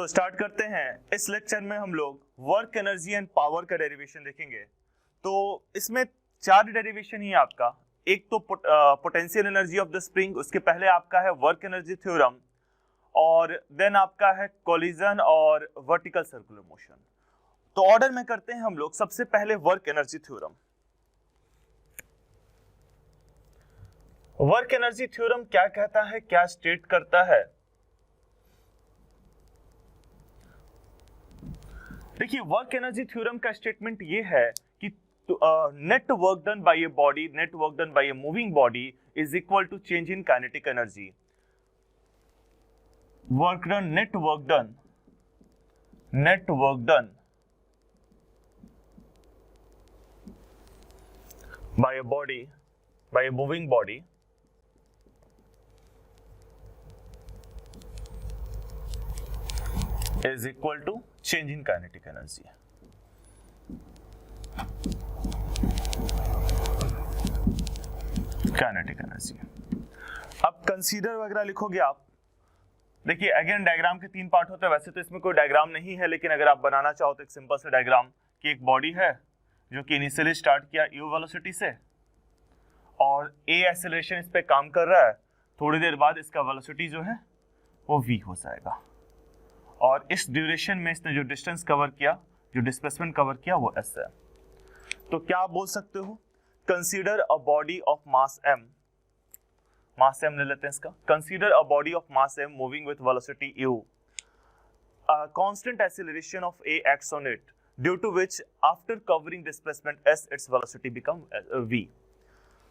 Start करते हैं। इस लेक्चर में हम लोग वर्क एनर्जी एंड पावर का डेरिवेशन देखेंगे। तो इसमें चार डेरिवेशन ही आपका, एक तो potential energy of the spring, उसके पहले आपका है वर्क एनर्जी थ्योरम, और देन आपका है कोलिजन और वर्टिकल सर्कुलर मोशन। तो ऑर्डर में करते हैं हम लोग। सबसे पहले work energy theorem. Work energy theorem क्या कहता है, क्या स्टेट करता है? देखिए, वर्क एनर्जी थ्योरम का स्टेटमेंट ये है कि net work done by a body, net work done by a moving body is equal to change in kinetic energy. Work done, net work done by a body, by a moving body is equal to change in kinetic energy। Kinetic energy. अब consider वगैरह लिखोगे आप। देखिए, again diagram के तीन part होते हैं। वैसे तो इसमें कोई डायग्राम नहीं है, लेकिन अगर आप बनाना चाहो तो एक सिंपल सा डायग्राम कि एक बॉडी है जो कि इनिशियली स्टार्ट किया u वेलोसिटी से, और a एक्सेलरेशन इस पे काम कर रहा है। थोड़ी देर बाद इसका वेलोसिटी जो है वो v हो जाएगा, और इस ड्यूरेशन में इसने जो डिस्टेंस कवर किया, जो डिस्प्लेसमेंट कवर किया, वो s है। तो क्या आप बोल सकते हो, consider a body of mass m, mass m ले लेते हैं इसका। Consider a body of mass m moving with velocity u, constant acceleration of a acts on it, due to which after covering displacement s its velocity become v।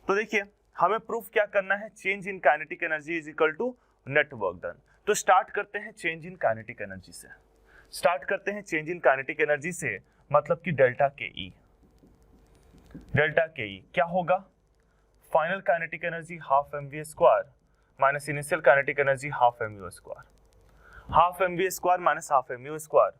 तो देखिए, हमें proof क्या करना है, change in kinetic energy is equal to net work done. तो start करते हैं change in kinetic energy से। स्टार्ट करते हैं चेंज इन काइनेटिक एनर्जी से, मतलब कि डेल्टा के ई। डेल्टा के ई क्या होगा? Final kinetic energy half mv square minus initial kinetic energy half mu square. Half mv square minus half mu square,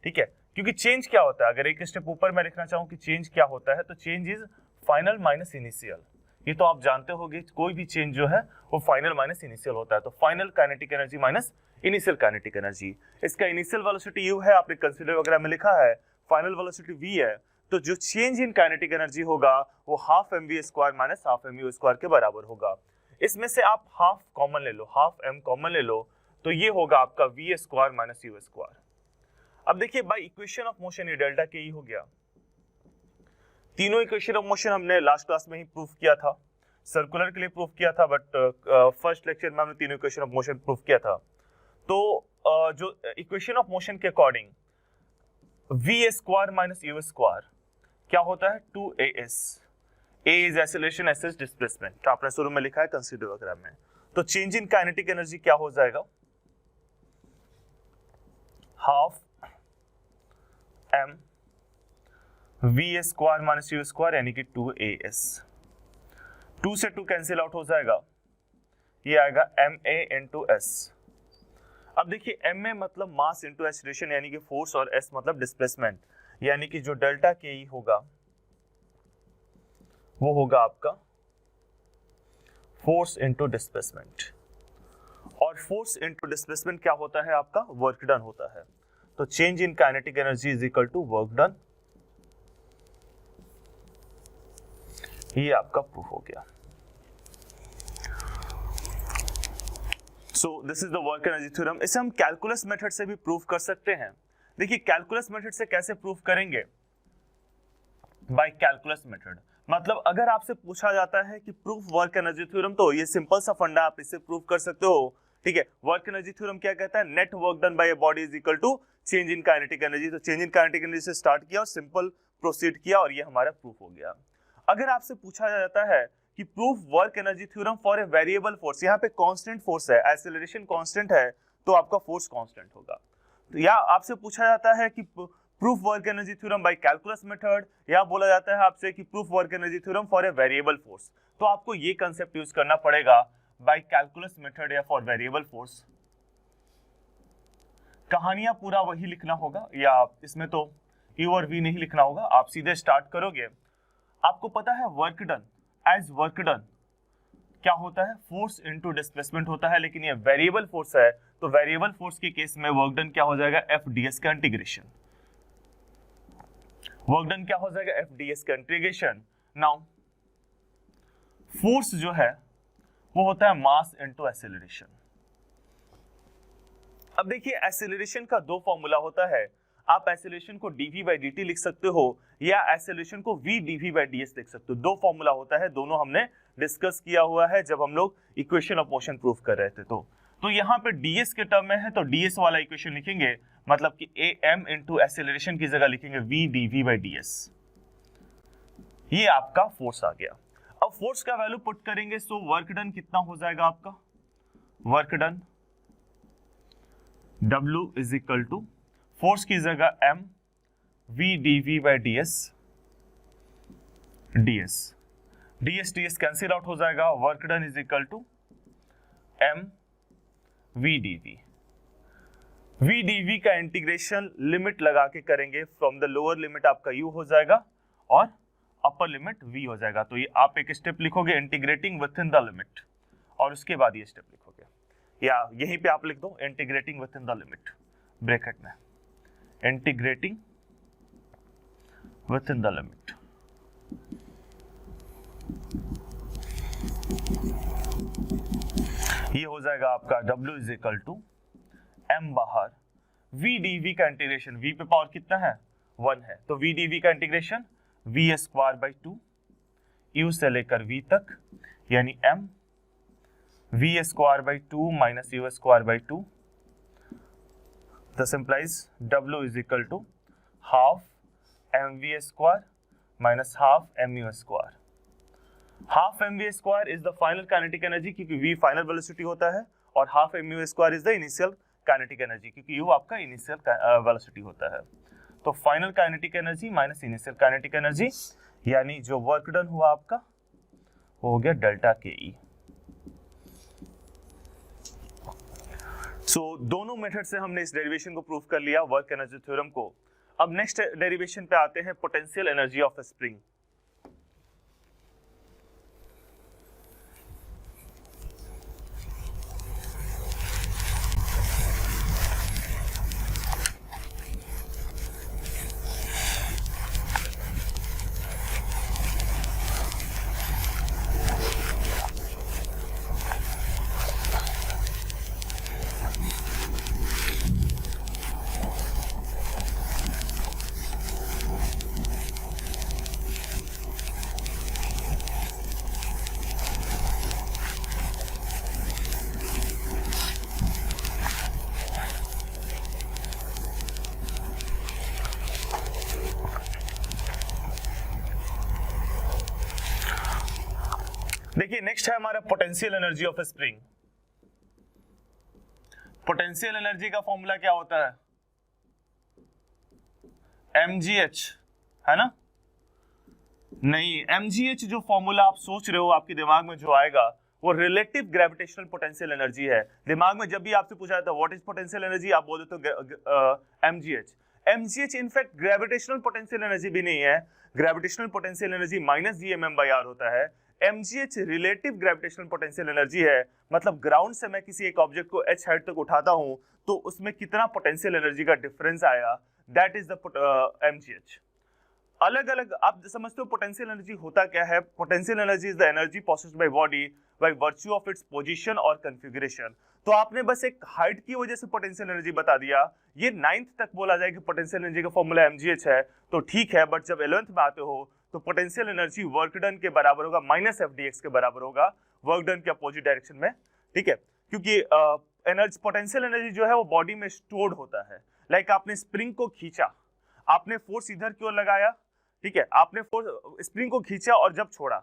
ठीक है। क्योंकि चेंज क्या होता है, अगर एक स्टेप ऊपर मैं लिखना चाहूँ कि चेंज क्या होता है, तो change is final minus initial. ये तो आप जानते होंगे, कोई भी चेंज जो है वो फाइनल माइनस इनिशियल होता है। तो final kinetic energy minus initial kinetic energy. इसका इनिशियल वेलोसिटी u है, आपने कंसीडर वगैरह में लिखा है, फाइनल वेलोसिटी v है। तो जो चेंज इन काइनेटिक एनर्जी होगा वो half mv square minus half mu square के बराबर होगा। इसमें से आप हाफ कॉमन ले लो, हाफ m कॉमन ले लो, तो ये होगा आपका v square minus u square. अब देखिए, बाय इक्वेशन ऑफ मोशन ये डेल्टा के ई हो गया। तीनों इक्वेशन ऑफ मोशन हमने लास्ट क्लास में ही प्रूफ किया था, सर्कुलर के लिए प्रूफ किया था, बट फर्स्ट लेक्चर में हमने तीनों इक्वेशन ऑफ मोशन प्रूफ किया था। तो जो इक्वेशन ऑफ मोशन के according v square minus u square क्या होता है, 2as। a is acceleration, s is displacement, आपने शुरू में लिखा है कंसीडर वगैरह में। तो चेंज इन काइनेटिक एनर्जी क्या हो जाएगा, half m v square minus u square यानी कि 2as। 2 से 2 कैंसिल आउट हो जाएगा, ये आएगा ma इंटू s। अब देखिए, ma मतलब मास इंटू एक्सेलरेशन यानी कि फोर्स, और s मतलब डिस्प्लेसमेंट, यानी कि जो डेल्टा के ई होगा वो होगा आपका फोर्स इंटू डिस्प्लेसमेंट, और फोर्स इंटू डिस्प्लेसमेंट क्या होता है आपका, वर्क डन होता है। तो change in kinetic energy is equal to work done. ये आपका प्रूफ हो गया। So this is the work energy theorem. इसे हम कैलकुलस मेथड से भी प्रूफ कर सकते हैं। देखिए, कैलकुलस मेथड से कैसे प्रूफ करेंगे, बाय कैलकुलस मेथड। मतलब अगर आपसे पूछा जाता है कि प्रूफ वर्क एनर्जी थ्योरम, तो ये सिंपल सा फंडा, आप इससे प्रूफ कर सकते हो, ठीक है। वर्क एनर्जी थ्योरम क्या कहता है, net work done by a body is equal to change in kinetic energy. तो चेंज इन काइनेटिक एनर्जी से स्टार्ट किया और सिंपल प्रोसीड किया, और ये हमारा प्रूफ हो गया। अगर आपसे पूछा जाता है कि proof work energy theorem for a variable force, यहाँ पे कांस्टेंट फोर्स है, एक्सेलरेशन कांस्टेंट है, तो आपका फोर्स कांस्टेंट होगा। तो या आपसे पूछा जाता है कि proof work energy theorem by calculus method, या बोला जाता है आपसे कि proof work energy theorem for a variable force, तो आपको ये कंसेप्ट यूज करना पड़ेगा, बाय कैलकुलस मेथड या फॉर वेरिएबल फोर्स। कहानियां पूरा वही लिखना होगा, या आप इसमें तो u और v नहीं लिखना होगा, आप सीधे स्टार्ट करोगे। आपको पता है work done, as work done क्या होता है, फोर्स इनटू डिस्प्लेसमेंट होता है, लेकिन ये वेरिएबल फोर्स है, तो वेरिएबल फोर्स के केस में वर्क डन क्या हो जाएगा, एफ डी एस का इंटीग्रेशन। वर्क डन क्या हो जाएगा, एफ डी एस का इंटीग्रेशन। नाउ फोर्स जो है वो होता है मास इनटू एक्सेलरेशन। अब देखिए एक्सेलरेशन का दो फॉर्मूला होता है, आप एक्सेलरेशन को dv बाई dt लिख सकते हो या एक्सेलरेशन को v dv बाई ds लिख सकते हो। दो फॉर्मूला होता है, दोनों हमने डिस्कस किया हुआ है जब हम लोग इक्वेशन ऑफ मोशन प्रूफ कर रहे थे। तो यहाँ पे ds के टर्म में है तो ds वाला इक्वेशन लिखेंगे, मतलब कि am इंटू एक्सेलरेशन की जगह लिखेंगे v dv बाई ds। ये आपका फोर्स आ गया। अब फोर्स का वैल्यू पुट करेंगे, सो वर्क डन कितना हो जाएगा आपका, work done W is equal to force की जगह m v dv by ds, ds cancel out हो जाएगा, work done is equal to m v dv का इंटीग्रेशन लिमिट लगा के करेंगे, फ्रॉम द लोअर लिमिट आपका u हो जाएगा और अपर लिमिट v हो जाएगा। तो ये आप एक स्टेप लिखोगे integrating within the limit, और उसके बाद ये स्टेप लिखोगे, या यहीं पे आप लिख दो integrating within the limit bracket में, integrating within the limit. ये हो जाएगा आपका W is equal to m बाहर v dv का इंटीग्रेशन, v पे पावर कितना है 1 है, तो v dv का integration v square by 2 u से लेकर v तक, यानी m v square by 2 minus u square by 2, this implies W is equal to half mv square minus half mu square. Half mv square is the final kinetic energy, क्योंकि v final velocity होता है, और half mu square is the initial kinetic energy, क्योंकि u आपका initial velocity होता है। तो final kinetic energy minus initial kinetic energy, यानी जो वर्क डन हुआ आपका वो हो गया डेल्टा के ई। सो दोनों मेथड से हमने इस डेरिवेशन को प्रूव कर लिया, वर्क एनर्जी थ्योरम को। अब नेक्स्ट डेरिवेशन पे आते हैं, potential energy of A spring. देखिए नेक्स्ट है हमारा potential energy of A spring. Potential energy का फॉर्मूला क्या होता है, mgh, है ना? नहीं, mgh जो फॉर्मूला आप सोच रहे हो, आपके दिमाग में जो आएगा वो रिलेटिव ग्रेविटेशनल पोटेंशियल एनर्जी है। दिमाग में जब भी आपसे पूछा जाता है व्हाट इज पोटेंशियल एनर्जी, आप बोल देते हो mgh। mgh in fact gravitational potential energy भी नहीं है, gravitational potential energy minus gmm/r होता है। mgh relative gravitational potential energy है, मतलब ग्राउंड से मैं किसी एक ऑब्जेक्ट को h हाइट तक उठाता हूं तो उसमें कितना पोटेंशियल एनर्जी का डिफरेंस आया, दैट इज द mgh। अलग अलग आप समझते हो पोटेंशियल एनर्जी होता क्या है। Potential energy is the energy possessed by body by virtue of its position और कॉन्फ़िगरेशन। तो आपने बस एक हाइट की वजह से पोटेंशियल एनर्जी बता दिया, ये 9th तक बोला जाए कि पोटेंशियल एनर्जी का फॉर्मूला mgh है तो ठीक है, बट जब 11th में आते हो तो पोटेंशियल एनर्जी वर्क डन के बराबर होगा माइनस fdx के बराबर होगा, वर्क डन के अपोजिट डायरेक्शन में, ठीक है? क्योंकि एनर्जी पोटेंशियल एनर्जी जो है वो बॉडी में स्टोर्ड होता है। लाइक आपने स्प्रिंग को खींचा, आपने फोर्स इधर की ओर लगाया, ठीक है, आपने फोर्स स्प्रिंग को खींचा और जब छोड़ा,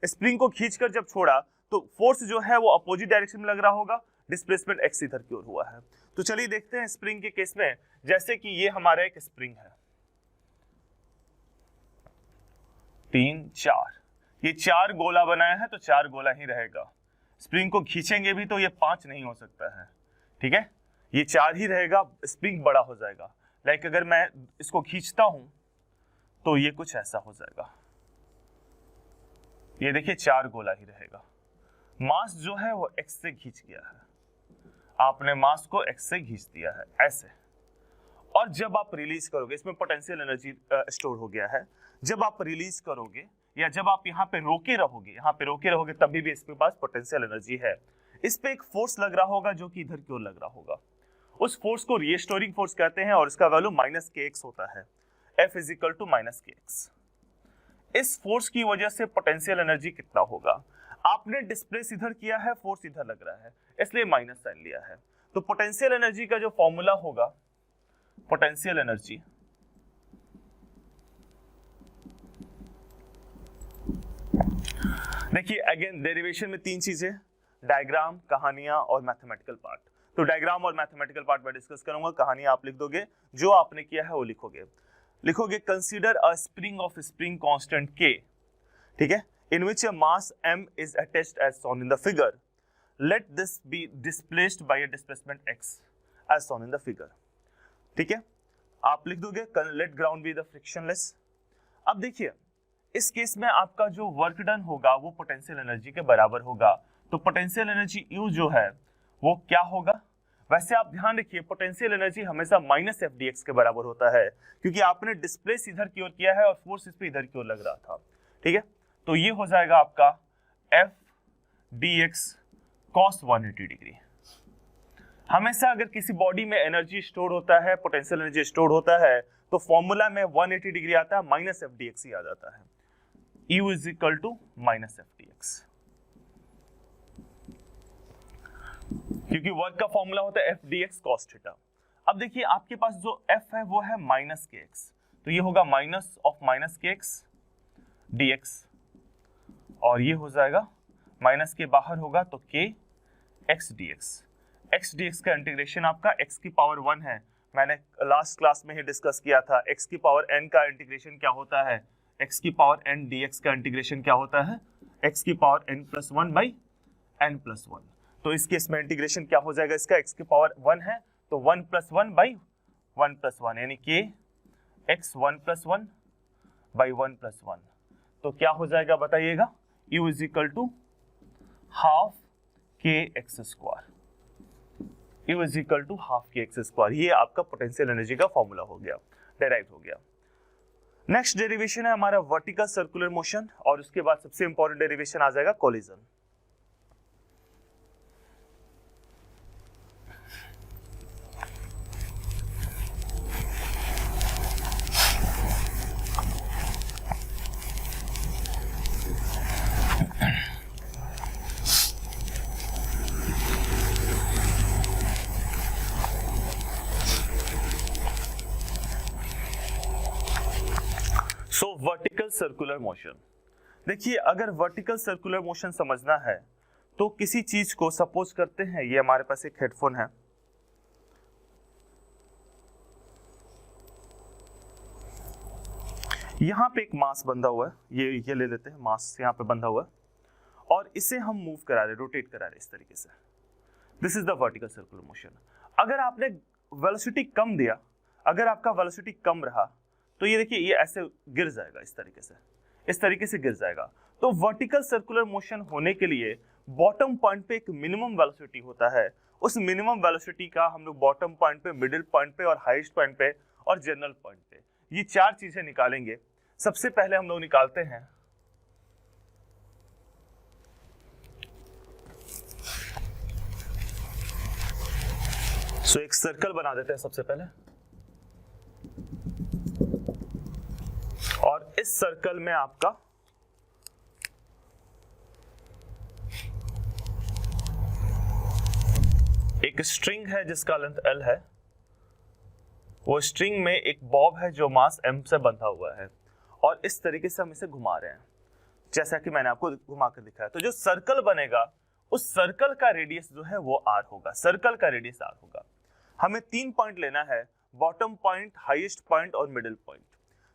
स्प्रिंग को खींचकर जब छोड़ा तो फोर्स जो है वो अपोजिट डायरेक्शन में लग रहा होगा, डिस्प्लेसमेंट x इधर की ओर हुआ है। तो चलिए देखते हैं स्प्रिंग के केस में, जैसे कि ये हमारा एक स्प्रिंग है, 3 4, ये 4 गोला बनाया है तो 4 गोला ही रहेगा। स्प्रिंग को खींचेंगे भी तो ये 5 नहीं हो सकता है, ठीक है, ये 4 ही रहेगा, स्प्रिंग बड़ा हो जाएगा। लाइक अगर मैं इसको खींचता हूं तो ये कुछ ऐसा हो जाएगा, ये देखिए 4 गोला ही रहेगा। मास जो है वो x से खींच गया है, आपने मास को x से खींच दिया है ऐसे, और जब आप रिलीज करोगे, इसमें पोटेंशियल एनर्जी स्टोर हो गया है, जब आप रिलीज करोगे या जब आप यहाँ पे रोके रहोगे, तभी भी इसके पास पोटेंशियल एनर्जी है। इस पे एक फोर्स लग रहा होगा जो कि इधर की ओर लग रहा होगा, उस फोर्स को रीस्टोरिंग फोर्स कहते हैं और इसका वैल्यू -kx होता है, F = -kx। इस फोर्स की वजह से पोटेंशियल एनर्जी कितना होगा, आपने डिस्प्लेस इधर किया है, फोर्स इधर लग रहा है, इसलिए माइनस साइन लिया है। तो पोटेंशियल एनर्जी का जो फॉर्मूला होगा, पोटेंशियल एनर्जी देखिए, अगेन डेरिवेशन में 3 चीजें, डायग्राम, कहानियां और मैथमेटिकल पार्ट। तो डायग्राम और मैथमेटिकल पार्ट में डिस्कस करूंगा, कहानियां आप लिख दोगे, जो आपने किया है वो लिखोगे consider a spring of spring constant k, ठीक है, in which a mass m is attached as shown in the figure. Let this be displaced by a displacement x as shown in the figure. ठीक है, आप लिख दोगे let ground be the frictionless। अब देखिए, इस केस में आपका जो वर्क डन होगा वो पोटेंशियल एनर्जी के बराबर होगा, तो पोटेंशियल एनर्जी U जो है वो क्या होगा, वैसे आप ध्यान रखिए पोटेंशियल एनर्जी हमेशा -F/dx के बराबर होता है, क्योंकि आपने डिस्प्लेस इधर की ओर किया है और फोर्स इस पे इधर की ओर लग रहा था, ठीक है। तो ये हो जाएगा आपका F/dx cos 180 डिग्री। हमेशा अगर किसी बॉडी में एनर्जी स्टोर होता है, पोटेंशियल एनर्जी स्टोर होता है, तो फॉर्मूला में 180 डिग्री आता है, -F/dx ही आ जाता है, U = -F/dx, क्योंकि वर्क का फॉर्मूला होता है F/dx cos थीटा। अब देखिए आपके पास जो F है वो है -kx, तो ये होगा -kx dx, और ये हो जाएगा माइनस के बाहर होगा तो k x dx का इंटीग्रेशन आपका x की पावर 1 है, मैंने लास्ट क्लास में ही डिस्कस किया था, x की पावर n का इंटीग्रेशन क्या होता है, x की पावर n dx का इंटीग्रेशन क्या होता है, x की पावर n+1/n+1। तो इस केस में इंटीग्रेशन क्या हो जाएगा, इसका x की पावर 1 है तो 1+1/1+1 यानी कि x 1+1/1+1, तो क्या हो जाएगा बताइएगा, U = ½ kx², U = ½ kx²। ये आपका पोटेंशियल एनर्जी का फॉर्मूला हो गया, डेराइव हो गया। नेक्स्ट डेरिवेशन है हमारा वर्टिकल सर्कुलर मोशन, और उसके बाद सबसे इंपॉर्टेंट डेरिवेशन आ जाएगा कोलिजन। वर्टिकल सर्कुलर मोशन, देखिए अगर वर्टिकल सर्कुलर मोशन समझना है तो किसी चीज को, सपोज करते हैं ये हमारे पास एक हेडफोन है, यहां पे एक मास बंधा हुआ है, ये ले लेते हैं, मास यहां पे बंधा हुआ है और इसे हम मूव करा रहे, रोटेट करा रहे इस तरीके से, this is the vertical circular motion. अगर आपने वेलोसिटी कम दिया, अगर आपका वेलोसिटी कम रहा तो ये देखिए ये ऐसे गिर जाएगा, इस तरीके से गिर जाएगा। तो वर्टिकल सर्कुलर मोशन होने के लिए बॉटम पॉइंट पे एक मिनिमम वेलोसिटी होता है, उस मिनिमम वेलोसिटी का हम लोग बॉटम पॉइंट पे, मिडिल पॉइंट पे और हाईएस्ट पॉइंट पे और जनरल पॉइंट पे ये 4 चीजें निकालेंगे। सबसे पहले हम लोग निकालते हैं एक सर्कल बना देते हैं सबसे पहले, और इस सर्कल में आपका एक स्ट्रिंग है जिसका लेंथ L है, वो स्ट्रिंग में एक बॉब है जो मास m से बंधा हुआ है, और इस तरीके से हम इसे घुमा रहे हैं जैसा कि मैंने आपको घुमा कर दिखाया। तो जो सर्कल बनेगा उस सर्कल का रेडियस जो है वो r होगा, सर्कल का रेडियस r होगा। हमें 3 पॉइंट लेना है, बॉटम पॉइंट, हाईएस्ट पॉइंट और मिडिल पॉइंट।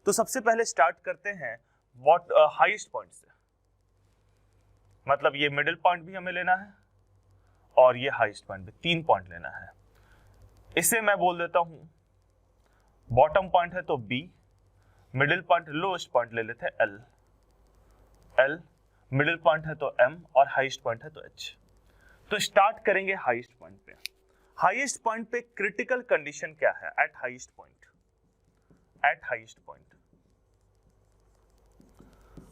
तो सबसे पहले स्टार्ट करते हैं हाईएस्ट पॉइंट से, मतलब ये मिडिल पॉइंट भी हमें लेना है और ये हाईएस्ट पॉइंट भी, 3 पॉइंट लेना है। इसे मैं बोल देता हूं, बॉटम पॉइंट है तो B, middle point, lowest point ले लेते हैं L, मिडिल पॉइंट है तो m और हाईएस्ट पॉइंट है तो h। तो स्टार्ट करेंगे हाईएस्ट पॉइंट पे। हाईएस्ट पॉइंट पे क्रिटिकल कंडीशन क्या है eight highest point? Eight highest point,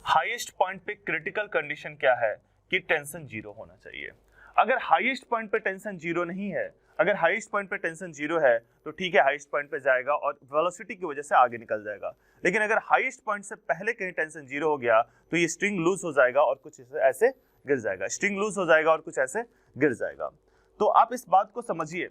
highest point पे क्रिटिकल कंडीशन क्या है कि टेंशन जीरो होना चाहिए। अगर हाईएस्ट पॉइंट पे टेंशन जीरो नहीं है, अगर हाईएस्ट पॉइंट पे टेंशन जीरो है तो ठीक है, हाईएस्ट पॉइंट पे जाएगा और वेलोसिटी की वजह से आगे निकल जाएगा। लेकिन अगर हाईएस्ट पॉइंट से पहले कहीं टेंशन जीरो हो गया तो ये स्ट्रिंग लूज हो जाएगा और कुछ ऐसे गिर जाएगा, स्ट्रिंग लूज हो जाएगा और कुछ ऐसे गिर जाएगा। तो आप इस बात को समझिए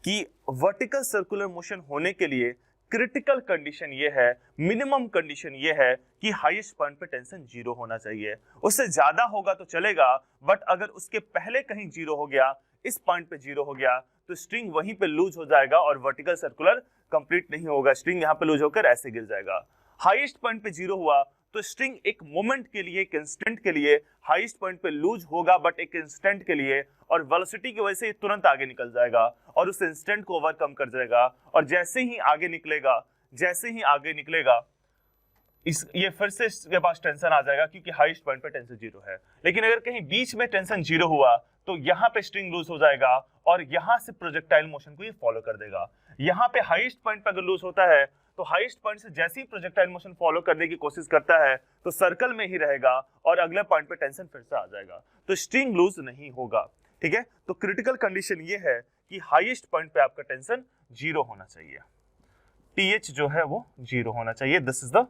कि वर्टिकल सर्कुलर मोशन होने के लिए क्रिटिकल कंडीशन ये है, मिनिमम कंडीशन ये है कि हाईएस्ट पॉइंट पे टेंशन जीरो होना चाहिए। उससे ज्यादा होगा तो चलेगा, बट अगर उसके पहले कहीं जीरो हो गया, इस पॉइंट पे जीरो हो गया, तो स्ट्रिंग वहीं पे लूज हो जाएगा और वर्टिकल सर्कुलर कंप्लीट नहीं होगा, स्ट्रिंग यहाँ पे लूज होकर ऐसे गिर जाएगा। हाईएस्ट पॉइंट पे जीरो हुआ तो स्ट्रिंग एक मोमेंट के लिए, एक इंस्टेंट के लिए हाईएस्ट पॉइंट पे लूज होगा, बट एक इंस्टेंट के लिए, और वेलोसिटी की वजह से तुरंत आगे निकल जाएगा और उस इंस्टेंट को ओवरकम कर जाएगा। और जैसे ही आगे निकलेगा, जैसे ही आगे निकलेगा, ये फिर से इसके पास टेंशन आ जाएगा क्योंकि हाईएस्ट पॉइंट पे टेंशन जीरो है। लेकिन अगर कहीं बीच में टेंशन जीरो हुआ तो यहाँ पे स्ट्रिंग लूज हो जाएगा और यहाँ से प्रोजेक्टाइल मोशन को ये फॉलो कर देगा। यहाँ पे हाईएस्ट पॉइंट पे अगर लूज होता है तो हाईएस्ट पॉइंट से जैसे ही प्रोजेक्टाइल मोशन फॉलो करने की कोशिश करता है तो सर्कल में ही रहेगा और अगले पॉइंट पे टेंशन फिर से आ जाएगा, तो स्ट्रिंग लूज नहीं होगा। ठीक है, तो क्रिटिकल कंडीशन ये है कि हाईएस्ट पॉइंट पे आपका टेंशन जीरो होना चाहिए, टीएच जो है वो जीरो होना चाहिए। This is the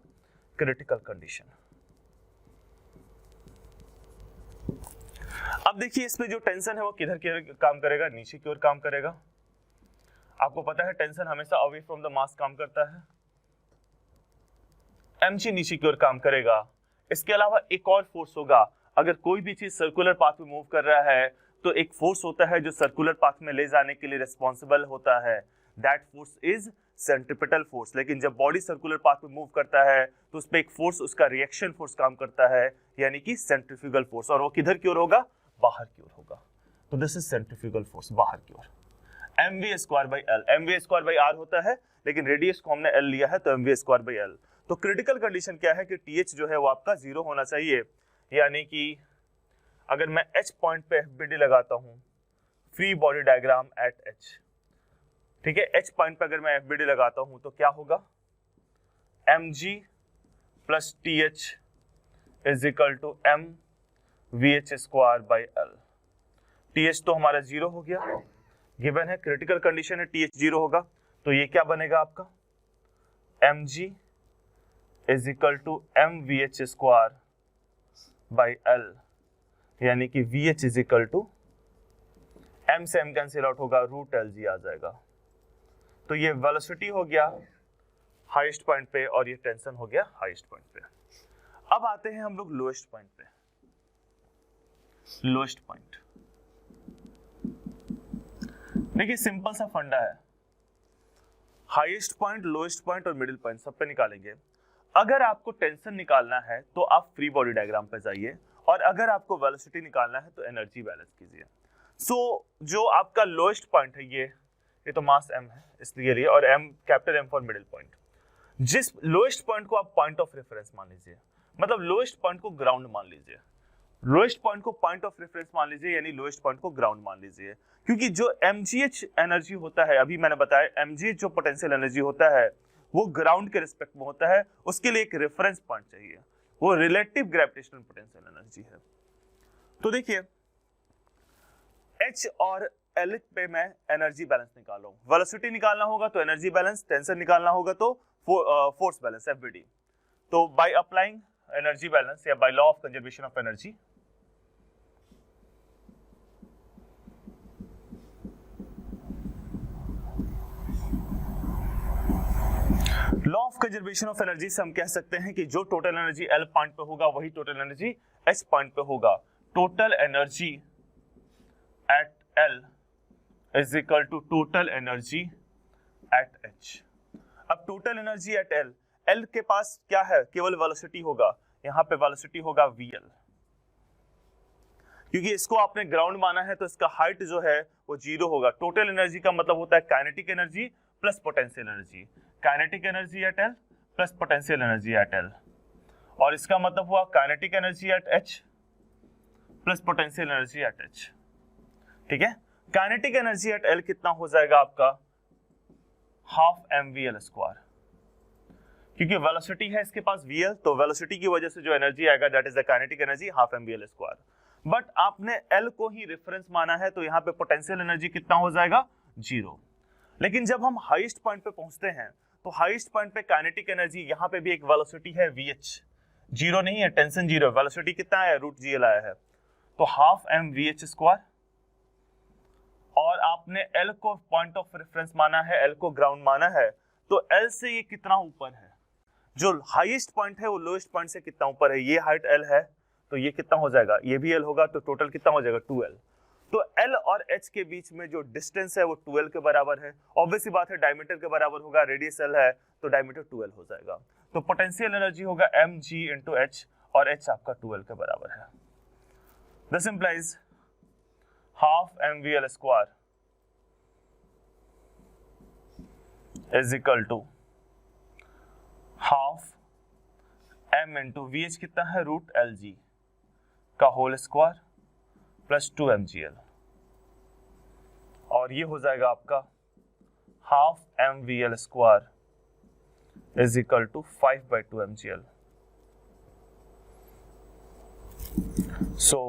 critical condition. अब देखिए इसमें जो टेंशन है वो किधर किधर काम करेगा, नीचे की ओर काम करेगा। आपको पता है टेंशन हमेशा अवे फ्रॉम द मास काम करता है, mg नीचे की ओर काम करेगा। इसके अलावा एक और फोर्स होगा, अगर कोई भी चीज सर्कुलर पाथ में मूव कर रहा है तो एक फोर्स होता है जो सर्कुलर पाथ में ले जाने के लिए रिस्पॉन्सिबल होता है, that force is centripetal force. लेकिन जब बॉडी सर्कुलर पाथ में मूव करता है तो उस पर एक फोर्स, उसका रिएक्शन फोर्स काम करता है, यानी कि सेंट्रीफ्यूगल फोर्स, और वो किधर की ओर होगा, बाहर की ओर होगा। तो दिस इज सेंट्रीफ्यूगल फोर्स, बाहर की ओर। mv²/L, mv²/r होता है, लेकिन रेडियस को हमने L लिया है तो mv²/L। तो क्रिटिकल कंडीशन क्या है कि TH जो है वो आपका जीरो होना चाहिए, यानी कि अगर मैं H पॉइंट पे FBD लगाता हूं, free body diagram eight H, ठीक है, H पॉइंट पे अगर मैं FBD लगाता हूं तो क्या होगा, mg plus TH is equal to mvh²/L। TH तो हमारा जीरो हो गया, गिवन है क्रिटिकल कंडीशन है TH जीरो होगा, तो ये क्या बनेगा आपका, mg is equal to mvh²/L, यानी कि VH is equal to m से m कैंसिल आउट होगा, √LG आ जाएगा। तो ये वेलोसिटी हो गया हाईएस्ट पॉइंट पे और ये टेंशन हो गया हाईएस्ट पॉइंट पे। अब आते हैं हम लोग लोएस्ट पॉइंट पे। लोएस्ट पॉइंट देखिए सिंपल सा फंडा है, हाईएस्ट पॉइंट, लोएस्ट पॉइंट और मिडिल पॉइंट सब पे निकालेंगे। अगर आपको टेंशन निकालना है तो आप फ्री बॉडी डायग्राम पे जाइए, और अगर आपको वेलोसिटी निकालना है तो एनर्जी बैलेंस कीजिए। जो आपका लोएस्ट पॉइंट है ये तो मास m है इसलिए लिए, और m capital M for middle point. जिस लोएस्ट पॉइंट को आप पॉइंट ऑफ रेफरेंस मान लीजिए, मतलब लोएस्ट पॉइंट को ग्राउंड मान लीजिए, लोएस्ट पॉइंट को पॉइंट ऑफ रेफरेंस मान लीजिए, यानी लोएस्ट पॉइंट को ग्राउंड मान लीजिए। क्योंकि जो mgh एनर्जी होता है, अभी मैंने बताया mgh जो पोटेंशियल एनर्जी होता है वो ग्राउंड के रिस्पेक्ट में होता है, उसके लिए एक रेफरेंस पॉइंट चाहिए, वो रिलेटिव ग्रेविटेशनल पोटेंशियल एनर्जी है। तो देखिए H और L पे मैं एनर्जी बैलेंस निकाल, वेलोसिटी निकालना होगा तो एनर्जी बैलेंस, टेंशन निकालना होगा तो फोर्स बैलेंस FBD। तो बाय अप्लाइंग एनर्जी बैलेंस या by law of conservation of energy, law of conservation of energy से हम कह सकते हैं कि जो टोटल एनर्जी L पॉइंट पे होगा वही टोटल एनर्जी H पॉइंट पे होगा। Total energy at L is equal to total energy at H। अब total energy at L, L के पास क्या है, केवल वेलोसिटी होगा, यहाँ पे वेलोसिटी होगा VL। क्योंकि इसको आपने ग्राउंड माना है तो इसका हाइट जो है वो जीरो होगा। टोटल एनर्जी का मतलब होता है kinetic energy plus potential energy, kinetic energy at L plus potential energy at L। और इसका मतलब हुआ kinetic energy at H plus potential energy at H। ठीक है, काइनेटिक एनर्जी एट L कितना हो जाएगा आपका, हाफ mvl स्क्वायर, क्योंकि वेलोसिटी है इसके पास vl, तो वेलोसिटी की वजह से जो एनर्जी आएगा that is the kinetic energy half mvl square. But आपने L को ही रेफरेंस माना है, तो यहाँ पे पोटेंशियल एनर्जी कितना हो जाएगा, 0। लेकिन जब हम हाईएस्ट पॉइंट पे पहुंचते हैं तो हाईएस्ट पॉइंट पे काइनेटिक एनर्जी, यहाँ पे भी एक वेलोसिटी है vh, 0 नहीं है, टेंशन 0, वेलोसिटी कितना है, √gl आया है, तो हाफ mvh स्क्वायर। और आपने L को पॉइंट ऑफ रेफरेंस माना है, L को ग्राउंड माना है, तो L से ये कितना ऊपर है, जो हाईएस्ट पॉइंट है वो लोएस्ट पॉइंट से कितना ऊपर है, ये हाइट L है, तो ये कितना हो जाएगा, ये भी L होगा, तो टोटल कितना हो जाएगा, 2L। तो L और H के बीच में जो डिस्टेंस है वो 2L के बराबर है। ऑब्वियसली बात है, डायमीटर के बराबर होगा, रेडियस L है तो डायमीटर 2L हो जाएगा। तो पोटेंशियल एनर्जी होगा mg इंटू H, और H आपका 2L के बराबर है। This implies half mvl square is equal to half m into VH कितना है, √Lg का होल स्क्वायर प्लस 2mgl, और ये हो जाएगा आपका half mvl square is equal to 5/2mgl। So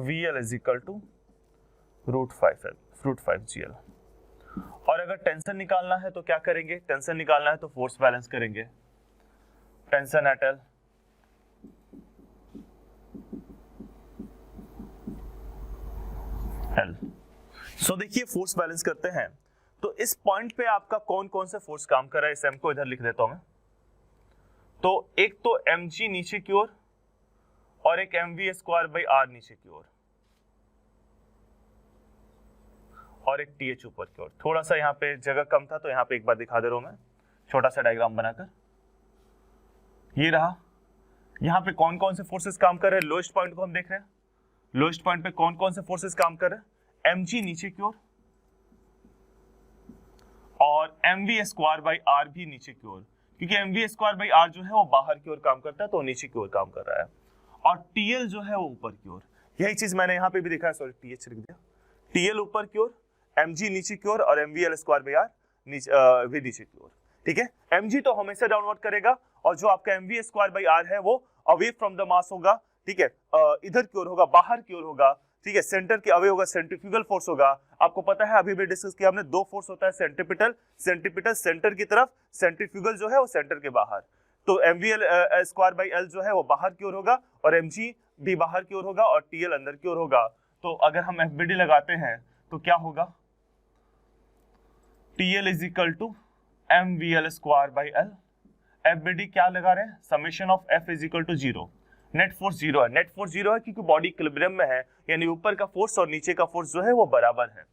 VL is equal to √5gl। और अगर टेंशन निकालना है तो क्या करेंगे, टेंशन निकालना है तो फोर्स बैलेंस करेंगे, टेंशन एट L सो देखिए फोर्स बैलेंस करते हैं, तो इस पॉइंट पे आपका कौन कौन से फोर्स काम कर रहा है, इस m को इधर लिख देता हूं मैं। तो एक तो mg नीचे की ओर और एक mv स्क्वायर बाई r नीचे की ओर, और एक th ऊपर की ओर। थोड़ा सा यहाँ पे जगह कम था तो यहाँ पे एक बार दिखा दे रहा हूं मैं, छोटा सा डायग्राम बनाकर। ये रहा, यहाँ पे कौन कौन से फोर्सेस काम कर रहे हैं, लोएस्ट पॉइंट को हम देख रहे हैं। लोएस्ट पॉइंट पे कौन कौन से फोर्सेस काम कर रहे हैं, mg नीचे की ओर और mv स्क्वायर बाई r भी नीचे की ओर, क्योंकि mv स्क्वायर बाई r जो है वो बाहर की ओर काम करता है, तो नीचे की ओर काम कर रहा है। और TL जो है वो ऊपर की ओर, यही चीज मैंने यहाँ पे भी दिखा है, सॉरी TH लिख दिया। TL ऊपर की ओर, mg नीचे की ओर और mvl स्क्वायर बाई r भी नीचे की ओर। ठीक है, mg तो हमेशा डाउनवर्ड करेगा, और जो आपका mv स्क्वायर बाई r है वो अवे फ्रॉम द मास होगा। ठीक है, इधर की ओर होगा, बाहर की ओर होगा। ठीक है, सेंटर के अवे होगा, सेंट्रीफ्यूगल फोर्स होगा। आपको पता है अभी भी डिस्कस किया हमने, दो फोर्स होता है, सेंट्रीपिटल सेंटर की तरफ, सेंट्रीफ्यूगल जो है वो सेंटर के बाहर। तो mvl स्क्वायर बाई l जो है वो बाहर की ओर होगा, और mg भी बाहर की ओर होगा, और TL अंदर की ओर होगा। तो अगर हम FBD लगाते हैं तो क्या होगा, TL is equal to mvl square by l। FBD क्या लगा रहे हैं, summation of F is equal to 0। Net force 0 है, नेट फोर्स 0 है क्योंकि बॉडी इक्विलिब्रियम में है, यानी ऊपर का फोर्स और नीचे का फोर्स जो है वो बराबर है।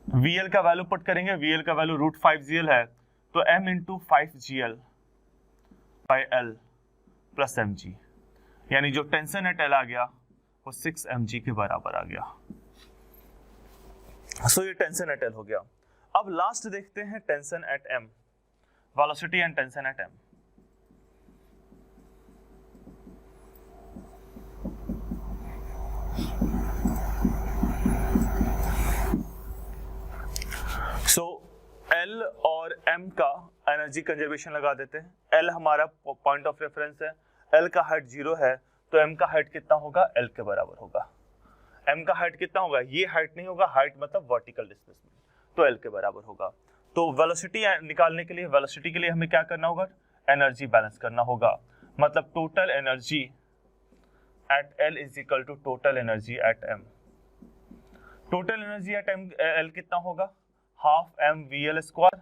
VL का वैल्यू पुट करेंगे, VL का वैल्यू √5gl है, तो m into 5gl by l plus mg, यानी जो टेंशन एट L आ गया वो 6 mg के बराबर आ गया। सो ये टेंशन एट L हो गया। अब लास्ट देखते हैं tension at M, velocity and tension at M। So L और M का एनर्जी कंजर्वेशन लगा देते हैं। L हमारा पॉइंट ऑफ रेफरेंस है, L का हाइट 0 है, तो M का हाइट कितना होगा, L के बराबर होगा। M का हाइट कितना होगा, ये हाइट नहीं होगा, हाइट मतलब वर्टिकल डिस्प्लेसमेंट, तो L के बराबर होगा। तो वेलोसिटी निकालने के लिए, वेलोसिटी के लिए हमें क्या करना होगा, एनर्जी बैलेंस करना होगा। मतलब total energy at L is equal to total energy at M। Total energy at L कितना होगा, हाफ mvl स्क्वायर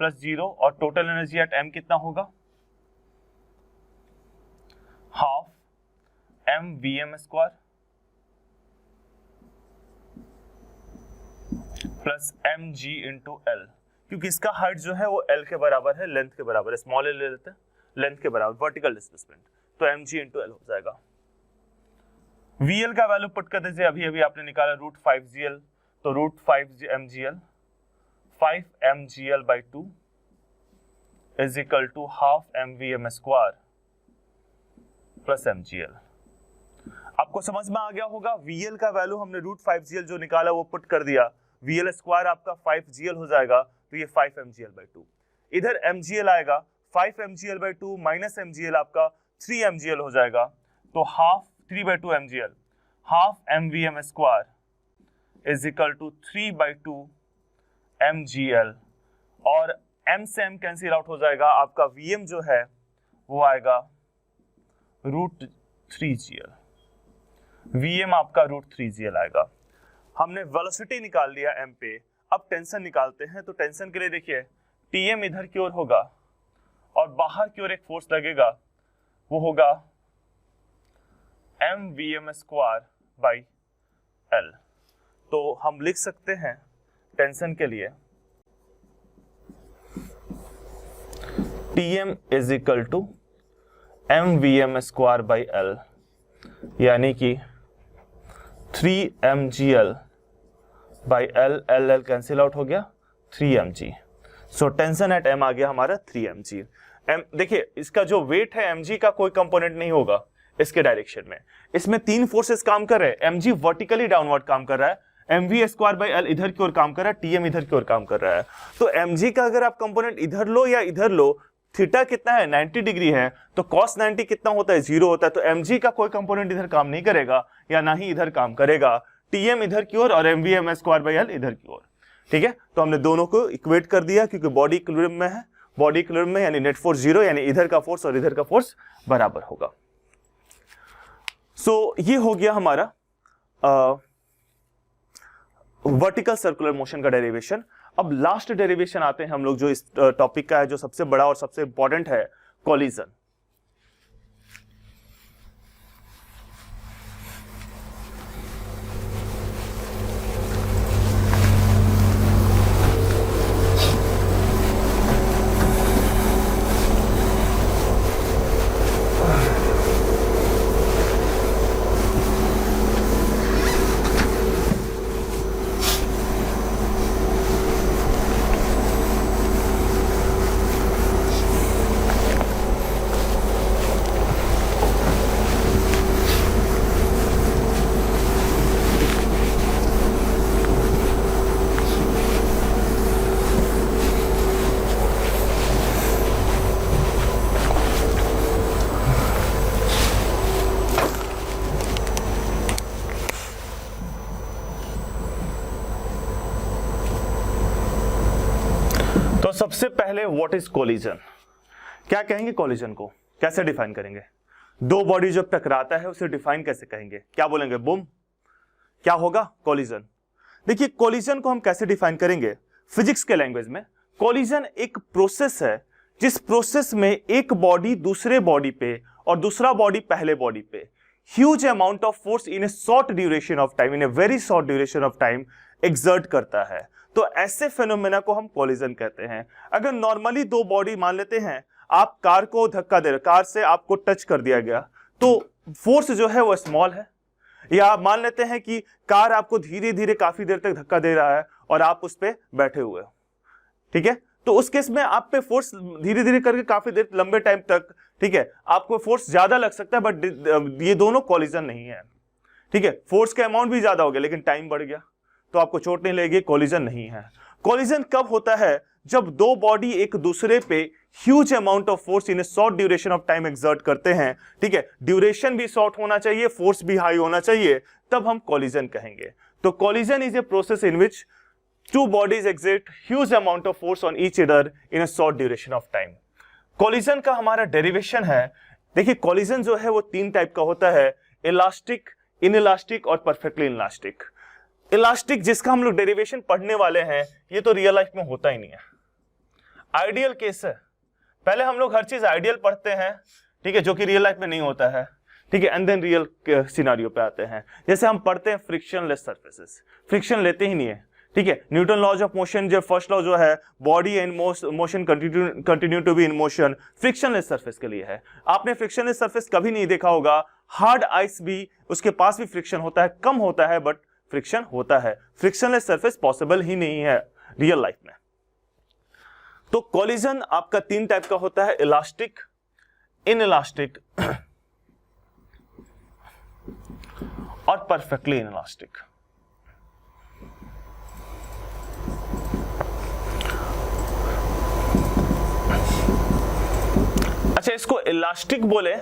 प्लस 0, और टोटल एनर्जी एट M कितना होगा, half mvm square plus mg into L, क्योंकि इसका हाइट जो है वो L के बराबर है, लेंथ के बराबर है, स्मॉल l ले लेते हैं, लेंथ के बराबर, वर्टिकल डिस्प्लेसमेंट, तो mg इंटू L हो जाएगा। VL का वैल्यू पुट कर दीजिए, अभी अभी आपने निकाला √5gl, तो √5 mgl 5 mgl by 2 is equal to half mvm square plus mgl। आपको समझ में आ गया होगा, VL का वैल्यू हमने √5gl जो निकाला वो पुट कर दिया, VL स्क्वायर आपका 5gl हो जाएगा, तो ये 5mgl/2। इधर mgl आएगा, 5mgl/2 माइनस mgl आपका 3mgl हो जाएगा, तो half 3/2 mgl, half mvm square is equal to 3/2 mgl, और m से m कैंसिल आउट हो जाएगा, आपका Vm जो है वो आएगा √3gl, Vm आपका √3gl आएगा। हमने वेलोसिटी निकाल लिया m पे, अब टेंशन निकालते हैं। तो टेंशन के लिए देखिए Tm इधर की ओर होगा और बाहर की ओर एक फोर्स लगेगा, वो होगा mvm स्क्वायर बाई l। तो हम लिख सकते हैं टेंशन के लिए Tm is equal to mvm square by l, यानी कि 3mgl by l, l cancel out हो गया, 3mg। So tension at m आ गया हमारा 3mg। देखिए इसका जो वेट है mg का कोई कंपोनेंट नहीं होगा इसके डायरेक्शन में। इसमें 3 फोर्सेस काम कर रहे हैं, mg वर्टिकली डाउनवर्ड काम कर रहा है, mv स्क्वायर बाई l इधर की ओर काम कर रहा है, tm इधर की ओर काम कर रहा है। तो mg का अगर आप कंपोनेंट इधर लो या इधर लो, थीटा कितना है 90 डिग्री है, तो cos 90 कितना होता है 0 होता है, तो mg का कोई कंपोनेंट इधर काम नहीं करेगा या ना ही इधर काम करेगा, tm इधर की ओर और mvm स्क्वायर बाई l इधर की ओर। ठीक है, तो हमने दोनों को इक्वेट कर दिया क्योंकि बॉडी इक्विलिब्रियम में है, बॉडी इक्विलिब्रियम में यानी नेट फोर्स 0, यानी इधर का फोर्स और इधर का फोर्स बराबर होगा। सो ये हो गया हमारा वर्टिकल सर्कुलर मोशन का डेरिवेशन। अब लास्ट डेरिवेशन आते हैं हम लोग जो इस टॉपिक का है, जो सबसे बड़ा और सबसे इंपॉर्टेंट है, कोलिजन। सबसे पहले व्हाट इज कोलिजन, क्या कहेंगे कोलिजन को, कैसे डिफाइन करेंगे? दो बॉडी जब टकराता है उसे डिफाइन कैसे कहेंगे, क्या बोलेंगे? बूम। क्या होगा? कोलिजन। देखिए कोलिजन को हम कैसे डिफाइन करेंगे फिजिक्स के लैंग्वेज में? कोलिजन एक प्रोसेस है जिस प्रोसेस में एक बॉडी दूसरे बॉडी पे और दूसरा बॉडी पहले बॉडी पे huge amount of force in A short duration of time, in a very short duration of time exert करता है। तो ऐसे फेनोमेना को हम कोलिजन कहते हैं। अगर नॉर्मली दो बॉडी मान लेते हैं, आप कार को धक्का दे रहे, कार से आपको टच कर दिया गया, तो फोर्स जो है वो स्मॉल है। या मान लेते हैं कि कार आपको धीरे धीरे काफी देर तक धक्का दे रहा है और आप उस पर बैठे हुए हो, ठीक है, तो उस केस में आप पे फोर्स धीरे धीरे करके काफी देर लंबे टाइम तक, ठीक है, आपको फोर्स ज्यादा लग सकता है, बट ये दोनों कोलिजन नहीं है। ठीक है, फोर्स का अमाउंट भी ज्यादा हो गया लेकिन टाइम बढ़ गया तो आपको चोट नहीं लगेगी, कोलिजन नहीं है। कोलिजन कब होता है? जब दो बॉडी एक दूसरे पे huge amount of force in A short duration of time exert करते हैं। ठीक है, ड्यूरेशन भी शॉर्ट होना चाहिए, फोर्स भी हाई होना चाहिए, तब हम कोलिजन कहेंगे। तो collision is a process in which two bodies exert huge amount of force on each other in A short duration of time. Collision का हमारा डेरिवेशन है, देखिए कोलिजन जो है वो 3 टाइप का होता है, इलास्टिक, इनइलास्टिक और परफेक्टली इलास्टिक। इलास्टिक जिसका हम लोग डेरिवेशन पढ़ने वाले हैं, ये तो रियल लाइफ में होता ही नहीं है, आइडियल केस है। पहले हम लोग हर चीज आइडियल पढ़ते हैं, ठीक है, जो कि रियल लाइफ में नहीं होता है, ठीक है, एंड देन रियल सिनेरियो पे आते हैं। जैसे हम पढ़ते हैं फ्रिक्शनलेस सर्फेसेस, फ्रिक्शन लेते ही नहीं है, ठीक है, न्यूटन लॉज ऑफ मोशन, जो फर्स्ट लॉ जो है, body and motion continue to be in motion, frictionless surface के लिए है। आपने फ्रिक्शनलेस सर्फेस कभी नहीं देखा होगा, हार्ड आइस भी उसके पास भी फ्रिक्शन होता है, कम होता है बट फ्रिक्शन होता है। फ्रिक्शनलेस सरफेस पॉसिबल ही नहीं है रियल लाइफ में। तो कॉलिजन आपका 3 टाइप का होता है, इलास्टिक, इनइलास्टिक और परफेक्टली इनइलास्टिक। अच्छा, इसको इलास्टिक बोले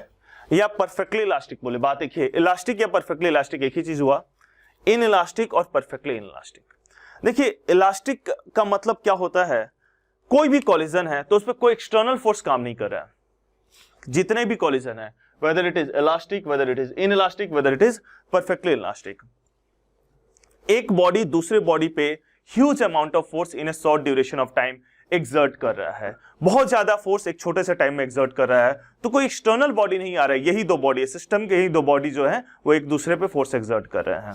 या परफेक्टली इलास्टिक बोले, बात एक ही है। इलास्टिक या परफेक्टली इलास्टिक एक ही चीज हुआ। इनइलास्टिक और परफेक्टली इनइलास्टिक, देखिए इलास्टिक का मतलब क्या होता है, कोई भी कॉलिजन है तो उस पर कोई एक्सटर्नल फोर्स काम नहीं कर रहा है। जितने भी कॉलिजन है, whether it is elastic, whether it is inelastic, whether it is perfectly elastic, एक बॉडी दूसरे बॉडी पे huge amount of force in A short duration of time exert कर रहा है, बहुत ज्यादा फोर्स एक छोटे से टाइम में एक्सर्ट कर रहा है। तो कोई एक्सटर्नल बॉडी नहीं आ रहा है, यही दो बॉडी, सिस्टम के यही दो बॉडी जो है वो एक दूसरे पे फोर्स एक्सर्ट कर रहे हैं।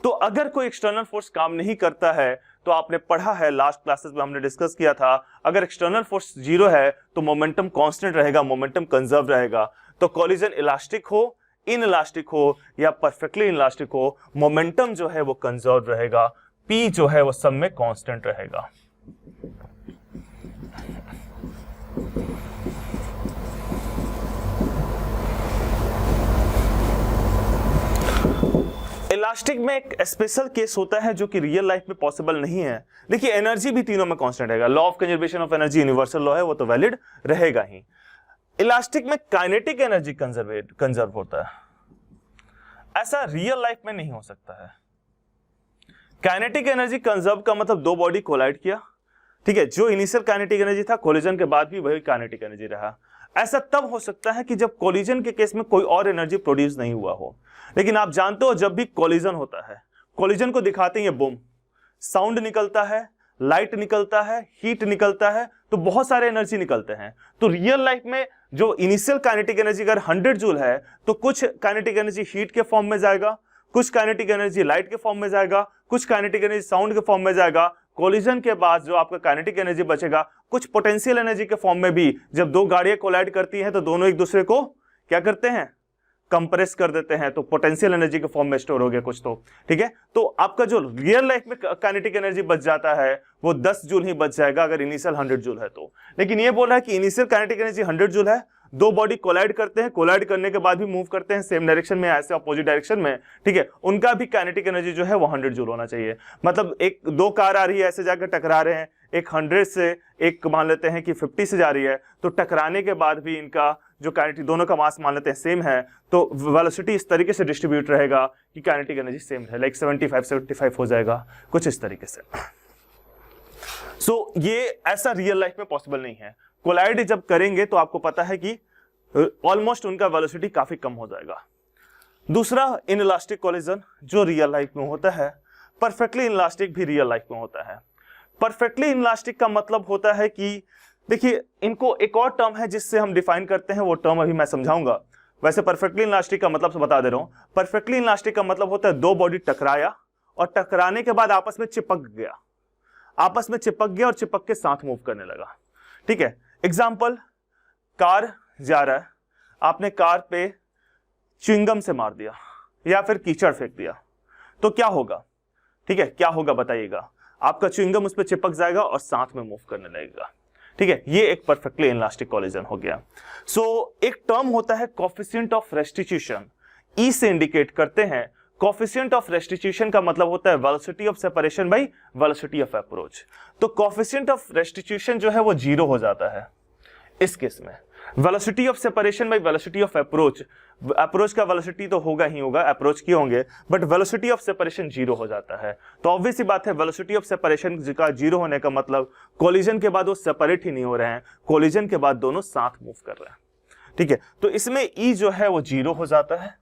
तो अगर कोई एक्सटर्नल फोर्स काम नहीं करता है, तो आपने पढ़ा है लास्ट क्लासेस में हमने डिस्कस किया था, अगर एक्सटर्नल फोर्स 0 है तो मोमेंटम कांस्टेंट रहेगा, मोमेंटम कंजर्व रहेगा। तो कॉलिजन इलास्टिक हो, इनइलास्टिक हो या परफेक्टली इनइलास्टिक हो, मोमेंटम जो है वो कंजर्व रहेगा, पी जो है वो सब में कांस्टेंट रहेगा। इलास्टिक में एक स्पेशल केस होता है जो कि रियल लाइफ में पॉसिबल नहीं है। देखिए एनर्जी भी तीनों में कांस्टेंट रहेगा, law of conservation of energy universal law है, वो तो वैलिड रहेगा ही। इलास्टिक में काइनेटिक एनर्जी कंजर्व होता है, ऐसा रियल लाइफ में नहीं हो सकता है। काइनेटिक एनर्जी कंजर्व का मतलब दो बॉडी कोलाइड किया, ठीक है, जो इनिशियल काइनेटिक एनर्जी था कोलिजन के बाद भी वही काइनेटिक एनर्जी रहा। ऐसा तब हो सकता है कि जब कोलिजन के केस में कोई और एनर्जी प्रोड्यूस नहीं हुआ हो। लेकिन आप जानते हो जब भी कोलिजन होता है, कोलिजन को दिखाते हैं बूम, साउंड निकलता है, लाइट निकलता है, हीट निकलता है, तो बहुत सारे एनर्जी निकलते हैं। तो रियल लाइफ में जो इनिशियल काइनेटिक एनर्जी अगर 100 जूल है तो कुछ काइनेटिक एनर्जी हीट के फॉर्म में जाएगा, कुछ काइनेटिक एनर्जी लाइट के फॉर्म में जाएगा, कुछ काइनेटिक एनर्जी साउंड के फॉर्म में जाएगा। कोलिजन के बाद जो आपका काइनेटिक एनर्जी बचेगा कुछ पोटेंशियल एनर्जी के फॉर्म में भी। जब दो गाड़ियां कोलाइड करती हैं तो दोनों एक दूसरे को क्या करते हैं, कंप्रेस कर देते हैं, तो पोटेंशियल एनर्जी के फॉर्म में स्टोर हो गया कुछ, तो ठीक है। तो आपका जो रियल लाइफ में काइनेटिक एनर्जी बच जाता है वो 10 जूल ही बच जाएगा अगर इनिशियल 100 जूल है तो। लेकिन ये बोल रहा है कि इनिशियल काइनेटिक एनर्जी 100 जूल है, दो बॉडी कोलाइड करते हैं, कोलाइड करने के बाद भी मूव करते हैं सेम डायरेक्शन में, ऐसे अपोजिट डायरेक्शन में, ठीक है, उनका भी काइनेटिक एनर्जी जो है वो 100 जूल होना चाहिए। मतलब एक दो कार आ रही है, ऐसे जाकर टकरा रहे हैं, एक 100 से एक मान लेते हैं कि 50 से जा रही है, तो टकराने के बाद भी इनका जो काइनेटिक दोनों का मास मान लेते हैं सेम है, तो वेलोसिटी इस तरीके से डिस्ट्रीब्यूट रहेगा कि काइनेटिक एनर्जी सेम है, लाइक 75 हो जाएगा कुछ इस तरीके से। सो ये ऐसा रियल लाइफ में पॉसिबल नहीं है। कोलाइड जब करेंगे तो आपको पता है कि ऑलमोस्ट उनका वेलोसिटी काफी कम हो जाएगा। दूसरा इनइलास्टिक कोलिजन जो रियल लाइफ में होता है, परफेक्टली इनइलास्टिक भी रियल लाइफ में होता है। परफेक्टली इनइलास्टिक का मतलब होता है कि देखिए इनको एक और टर्म है जिससे हम डिफाइन करते हैं, वो टर्म अभी मैं समझाऊंगा। वैसे परफेक्टली इनइलास्टिक का मतलब बता दे रहा हूं। परफेक्टली इनइलास्टिक का मतलब होता है दो बॉडी टकराया और टकराने के बाद आपस में चिपक गया, आपस में चिपक गया और चिपक के साथ मूव करने लगा, ठीक है। एग्जाम्पल, कार जा रहा है, आपने कार पे च्युइंगम से मार दिया या फिर कीचड़ फेंक दिया, तो क्या होगा, ठीक है, क्या होगा बताइएगा। आपका च्युइंगम उस पर चिपक जाएगा और साथ में मूव करने लगेगा, ठीक है। ये एक परफेक्टली इनइलास्टिक कोलिजन हो गया। सो एक टर्म होता है कोएफिशिएंट ऑफ रेस्टिट्यूशन, ई से इंडिकेट करते हैं। कोएफिशिएंट ऑफ रेस्टिट्यूशन का मतलब होता है velocity of separation by velocity of approach. तो कोएफिशिएंट ऑफ रेस्टिट्यूशन जो है वो 0 हो जाता है इस केस में। Velocity of separation by velocity of approach, approach का वेलोसिटी तो होगा ही होगा, अप्रोच किए होंगे, बट वेलोसिटी ऑफ सेपरेशन 0 हो जाता है। तो ऑब्वियस ही बात है वेलोसिटी ऑफ सेपरेशन का 0 होने का मतलब कोलिजन के बाद वो सेपरेट ही नहीं हो रहे हैं, कोलिजन के बाद दोनों साथ मूव कर रहे हैं, ठीक है। तो इसमें ई जो है वो 0 हो जाता है,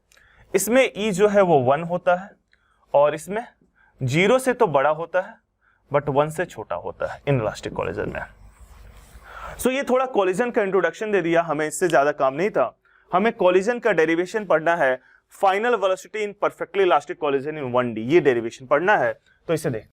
इसमें ई जो है वो 1 होता है, और इसमें 0 से तो बड़ा होता है बट 1 से छोटा होता है इनइलास्टिक कोलिजन में। सो ये थोड़ा कोलिजन का इंट्रोडक्शन दे दिया, हमें इससे ज्यादा काम नहीं था। हमें कोलिजन का डेरिवेशन पढ़ना है, final velocity in perfectly elastic collision in 1D, ये डेरिवेशन पढ़ना है। तो इसे देख,